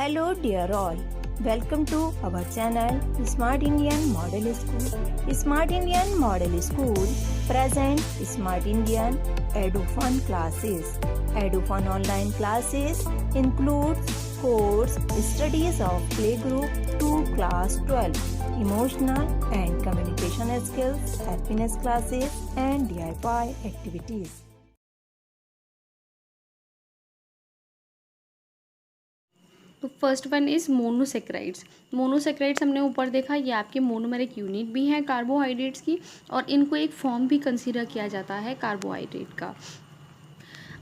Hello dear all, welcome to our channel Smart Indian Model School. Smart Indian Model School present Smart Indian EduFun classes. EduFun online classes includes course studies of playgroup to class 12, emotional and communication skills, happiness classes and DIY activities. तो first one is monosaccharides. Monosaccharides हमने ऊपर देखा, ये आपके monomeric unit भी हैं carbohydrates की, और इनको एक फॉर्म भी कंसीडर किया जाता है कार्बोहाइड्रेट का।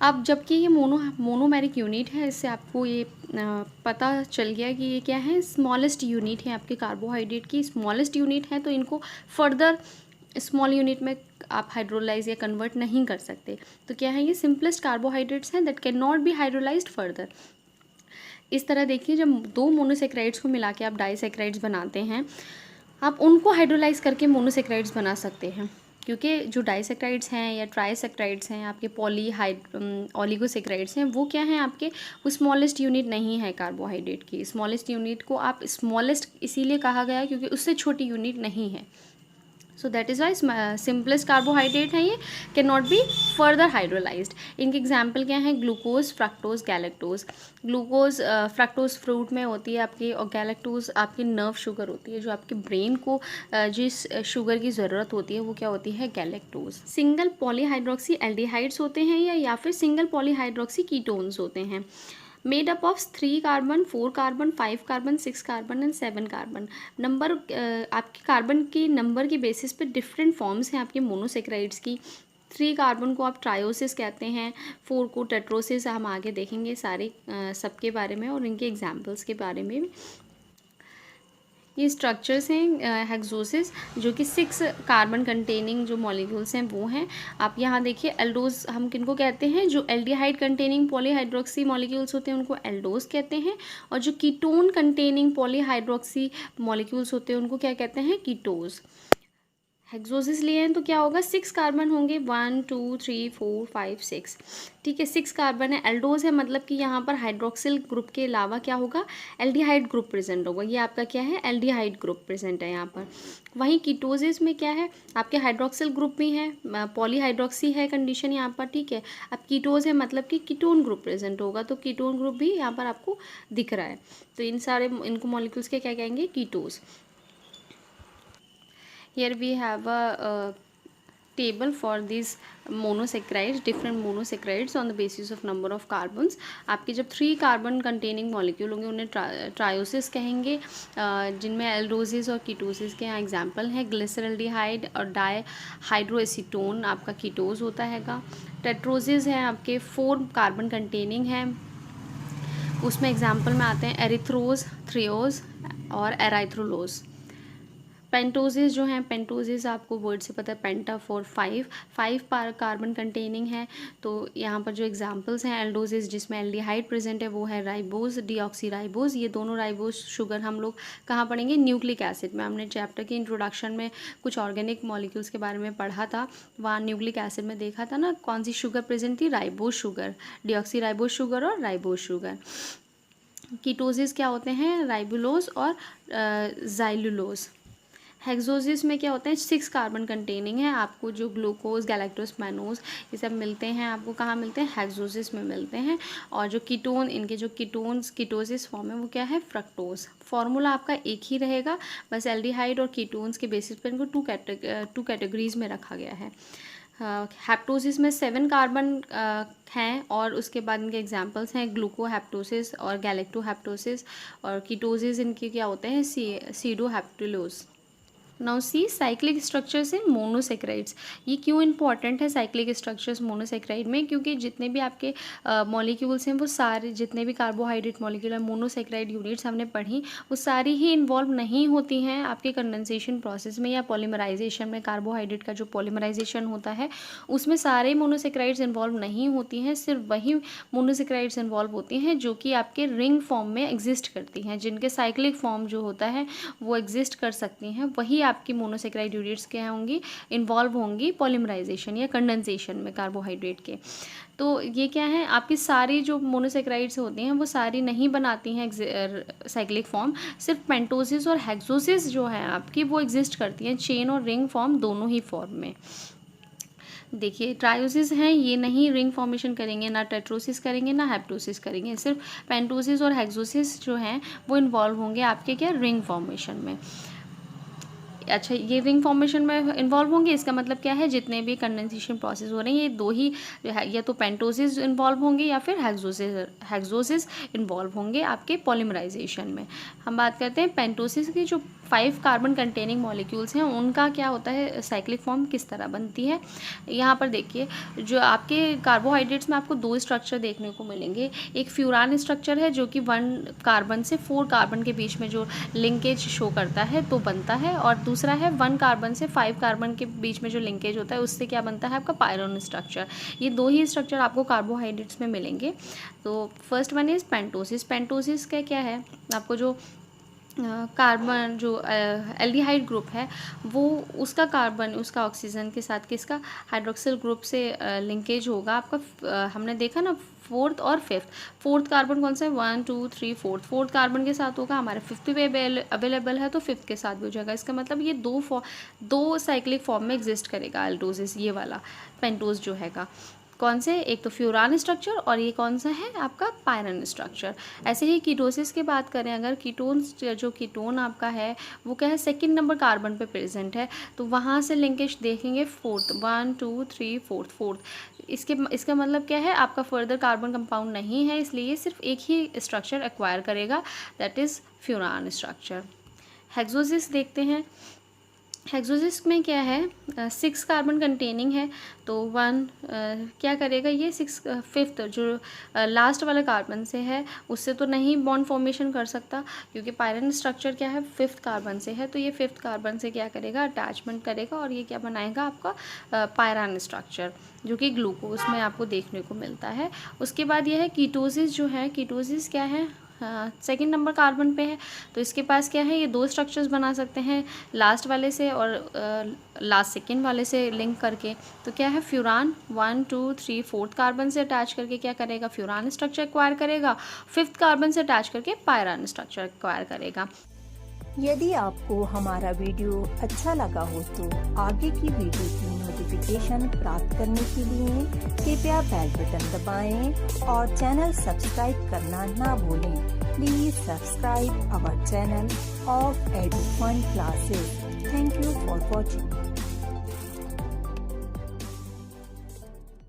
अब जबकि ये मोनोमेरिक यूनिट है, इससे आपको ये पता चल गया कि ये क्या है, स्मॉलेस्ट यूनिट है आपके कार्बोहाइड्रेट की। स्मॉलेस्ट यूनिट है तो इनको फर्दर स्मॉल यूनिट में आप हाइड्रोलाइज या कन्वर्ट नहीं कर सकते। तो क्या है, ये सिंपलेस्ट कार्बोहाइड्रेट्स हैं that can not be hydrolysed further. इस तरह देखिए, जब दो मोनोसेक्राइड्स को मिला के आप डाइसेक्राइड्स बनाते हैं, आप उनको हाइड्रोलाइज करके मोनोसेक्राइड्स बना सकते हैं, क्योंकि जो डाइसेक्राइड्स हैं या ट्राइसेक्राइड्स हैं, आपके ओलिगोसेक्राइड्स हैं, वो क्या हैं आपके, वो स्मॉलेस्ट यूनिट नहीं है कार्बोहाइड्रेट की। स्मॉलेस्ट यूनिट को आप स्मॉलेस्ट इसीलिए कहा गया है क्योंकि उससे छोटी यूनिट नहीं है। So that is why simplest carbohydrate है, ये can not be further hydrolysed. इनके एग्जाम्पल क्या हैं, glucose, fructose, galactose. Glucose fructose fruit में होती है आपकी, और गैलेक्टोज आपकी नर्व शुगर होती है, जो आपके ब्रेन को जिस शुगर की ज़रूरत होती है वो क्या होती है, गैलेक्टोज। सिंगल पॉलीहाइड्रोक्सी एल्डिहाइड्स होते हैं या फिर सिंगल पॉलीहाइड्रोक्सी कीटोन्स होते हैं, made up of 3 carbon, 4 carbon, 5 carbon, 6 carbon and 7 carbon. Number आपके कार्बन के नंबर के बेसिस पे डिफरेंट फॉर्म्स हैं आपके मोनोसेक्राइड्स की। 3 कार्बन को आप ट्रायोसिस कहते हैं, 4 को टेट्रोसिस। हम आगे देखेंगे सारे सबके बारे में और इनके एग्जाम्पल्स के बारे में भी। ये स्ट्रक्चर्स हैं हेक्सोसिस, जो कि 6 कार्बन कंटेनिंग जो मॉलिक्यूल्स हैं वो हैं। आप यहाँ देखिए, एल्डोज हम किनको कहते हैं, जो एल्डिहाइड कंटेनिंग पॉलीहाइड्रोक्सी मॉलिक्यूल्स होते हैं उनको एल्डोज कहते हैं, और जो कीटोन कंटेनिंग पॉलीहाइड्रोक्सी मॉलिक्यूल्स होते हैं उनको क्या कहते हैं, कीटोज। हेक्सोसिस लिए हैं तो क्या होगा, 6 कार्बन होंगे, 1 2 3 4 5 6, ठीक है, 6 कार्बन है। एल्डोज है मतलब कि यहाँ पर हाइड्रोक्सिल ग्रुप के अलावा क्या होगा, एल्डिहाइड ग्रुप प्रेजेंट होगा। ये आपका क्या है, एल्डिहाइड ग्रुप प्रेजेंट है यहाँ पर। वहीं कीटोसिस में क्या है, आपके हाइड्रोक्सिल ग्रुप भी है, पॉलीहाइड्रोक्सी है कंडीशन यहाँ पर, ठीक है। अब कीटोज है मतलब कि कीटोन ग्रुप प्रेजेंट होगा, तो कीटोन ग्रुप भी यहाँ पर आपको दिख रहा है। तो इनको मॉलिक्यूल्स के क्या कहेंगे, कीटोज। Here we have a table for these monosaccharides, different monosaccharides on the basis of number of carbons. आपके जब 3 कार्बन कंटेनिंग मॉलिक्यूल होंगे उन्हें ट्रायोसिस कहेंगे, जिनमें एल्डोसिस और कीटोसिस के यहाँ एग्जाम्पल हैं। ग्लिसरल्डिहाइड और डाईहाइड्रोएसीटोन आपका कीटोज होता हैगा। टेट्रोसिस हैं आपके 4 कार्बन कंटेनिंग हैं, उसमें एग्जाम्पल में आते हैं एरिथ्रोज, थ्रियोज और एराइथ्रोलोज। पेंटोसिस जो हैं, पेंटोसिस आपको वर्ड से पता है, पेंटा 4 5 कार्बन कंटेनिंग है। तो यहाँ पर जो एग्जांपल्स हैं, एल्डोसिस जिसमें एल्डिहाइड प्रेजेंट है वो है राइबोज, डीऑक्सीराइबोज। ये दोनों राइबोज शुगर हम लोग कहाँ पढ़ेंगे, न्यूक्लिक एसिड में। हमने चैप्टर के इंट्रोडक्शन में कुछ ऑर्गेनिक मॉलिक्यूल्स के बारे में पढ़ा था, वहाँ न्यूक्लिक एसिड में देखा था ना कौन सी शुगर प्रेजेंट थी, राइबोज शुगर, डीऑक्सीराइबोज शुगर और राइबोज शुगर। कीटोसिस क्या होते हैं, राइबुलोज और जाइलुलोज। हेक्सोसिस में क्या होता है, 6 कार्बन कंटेनिंग है। आपको जो ग्लूकोज, गैलेक्टोज, मैनोज ये सब मिलते हैं, आपको कहाँ मिलते हैं, हेक्सोसिस में मिलते हैं। और जो कीटोन, इनके जो कीटोन्स कीटोसिस फॉर्म है वो क्या है, फ्रक्टोज। फार्मूला आपका एक ही रहेगा, बस एल्डिहाइड और कीटोन्स के बेसिस पर इनको टू कैटेगरीज में रखा गया है। हेप्टोसिस में 7 कार्बन हैं, और उसके बाद इनके एग्जांपल्स हैं ग्लूकोहेप्टोसिस और गैलेक्टोहेप्टोसिस। और कीटोसिस इनके क्या होते हैं, sedoheptulose. Now see cyclic structures in monosaccharides. ये क्यों इंपॉर्टेंट है साइक्लिक स्ट्रक्चर्स मोनोसेक्राइड में, क्योंकि जितने भी आपके मॉलिक्यूल्स हैं वो सारे, जितने भी कार्बोहाइड्रेट मॉलिक्यूल हैं, मोनोसेक्राइड यूनिट्स हमने पढ़ी, वो सारी ही इन्वॉल्व नहीं होती हैं आपके कंडेंसेशन प्रोसेस में या पॉलीमराइजेशन में। कार्बोहाइड्रेट का जो पॉलीमराइजेशन होता है उसमें सारे मोनोसेक्राइड्स इन्वॉल्व नहीं होती हैं, सिर्फ वही मोनोसेक्राइड्स इन्वॉल्व होती हैं जो कि आपके रिंग फॉर्म में एग्जिस्ट करती हैं, जिनके साइक्लिक फॉर्म जो होता है वो एग्जिस्ट कर सकती हैं, वही आपकी मोनोसेक्राइड यूनिट्स क्या होंगी, इन्वॉल्व होंगी पॉलीमराइजेशन या कंडेंसेशन में कार्बोहाइड्रेट के। तो ये क्या है, आपकी सारी जो मोनोसेक्राइड्स होती हैं वो सारी नहीं बनाती हैं साइक्लिक फॉर्म, सिर्फ पेंटोसिस और हेक्सोसिस जो है आपकी वो एग्जिस्ट करती हैं चेन और रिंग फॉर्म दोनों ही फॉर्म में। देखिए ट्रायोसिस हैं, ये नहीं रिंग फॉर्मेशन करेंगे, ना टेट्रोसिस करेंगे ना हेप्टोसिस करेंगे, सिर्फ पेंटोसिस और हेक्सोसिस जो हैं वो इन्वॉल्व होंगे आपके क्या रिंग फॉर्मेशन में। अच्छा, ये रिंग फॉर्मेशन में इन्वॉल्व होंगे, इसका मतलब क्या है, जितने भी कंडेंसेशन प्रोसेस हो रहे हैं ये दो ही जो है, या तो पेंटोसिस इन्वॉल्व होंगे या फिर हेक्सोसिस इन्वॉल्व होंगे आपके पॉलीमराइजेशन में। हम बात करते हैं पेंटोसिस की, जो 5 कार्बन कंटेनिंग मॉलिक्यूल्स हैं उनका क्या होता है, साइक्लिक फॉर्म किस तरह बनती है। यहाँ पर देखिए, जो आपके कार्बोहाइड्रेट्स में आपको 2 स्ट्रक्चर देखने को मिलेंगे। एक फ्यूरान स्ट्रक्चर है जो कि 1 कार्बन से 4 कार्बन के बीच में जो लिंकेज शो करता है तो बनता है, और दूसरा है 1 कार्बन से 5 कार्बन के बीच में जो लिंकेज होता है उससे क्या बनता है आपका पायरोन स्ट्रक्चर। ये 2 ही स्ट्रक्चर आपको कार्बोहाइड्रेट्स में मिलेंगे। तो फर्स्ट वन इज़ पेंटोसिस। पेंटोसिस का क्या है, आपको जो कार्बन जो एल्डिहाइड ग्रुप है वो उसका कार्बन उसका ऑक्सीजन के साथ किसका हाइड्रोक्सिल ग्रुप से लिंकेज होगा आपका। हमने देखा ना 4th और 5th, 4th कार्बन कौन सा है, 1 2 3 4th कार्बन के साथ होगा, हमारे 5th भी अवेलेबल है तो 5th के साथ भी हो जाएगा। इसका मतलब ये दो साइक्लिक फॉर्म में एग्जिस्ट करेगा एल्डोसिस, ये वाला पेंटोस जो हैगा। कौन से, एक तो फ्यूरान स्ट्रक्चर और ये कौन सा है आपका पायरन स्ट्रक्चर। ऐसे ही कीटोसिस की बात करें, अगर कीटोन्स जो कीटोन आपका है वो क्या है 2nd नंबर कार्बन पे प्रेजेंट है, तो वहाँ से लिंकेज देखेंगे 4th, 1 2 3 4th। इसका मतलब क्या है, आपका फर्दर कार्बन कंपाउंड नहीं है, इसलिए ये सिर्फ एक ही स्ट्रक्चर एक्वायर करेगा, दैट इज़ फ्यूरान स्ट्रक्चर। हेक्सोसिस देखते हैं। हेक्सोसिस में क्या है 6 कार्बन कंटेनिंग है, तो 1 क्या करेगा ये 5th जो लास्ट वाला कार्बन से है उससे तो नहीं बॉन्ड फॉर्मेशन कर सकता, क्योंकि पायरन स्ट्रक्चर क्या है 5th कार्बन से है, तो ये 5th कार्बन से क्या करेगा अटैचमेंट करेगा और ये क्या बनाएगा आपका पायरन स्ट्रक्चर, जो कि ग्लूकोज में आपको देखने को मिलता है। उसके बाद ये है कीटोसिस। जो है कीटोसिस क्या है 2nd नंबर कार्बन पे है, तो इसके पास क्या है ये 2 स्ट्रक्चर्स बना सकते हैं, लास्ट वाले से और लास्ट 2nd वाले से लिंक करके। तो क्या है फ्यूरान 1 2 3 4th कार्बन से अटैच करके क्या करेगा फ्यूरान स्ट्रक्चर एक्वायर करेगा, 5th कार्बन से अटैच करके पायरान स्ट्रक्चर एक्वायर करेगा। यदि आपको हमारा वीडियो अच्छा लगा हो तो आगे की वीडियो की नोटिफिकेशन प्राप्त करने के लिए कृपया बेल बटन दबाएं और चैनल सब्सक्राइब करना ना भूलें। Please subscribe our channel of Edufun classes. Thank you for watching.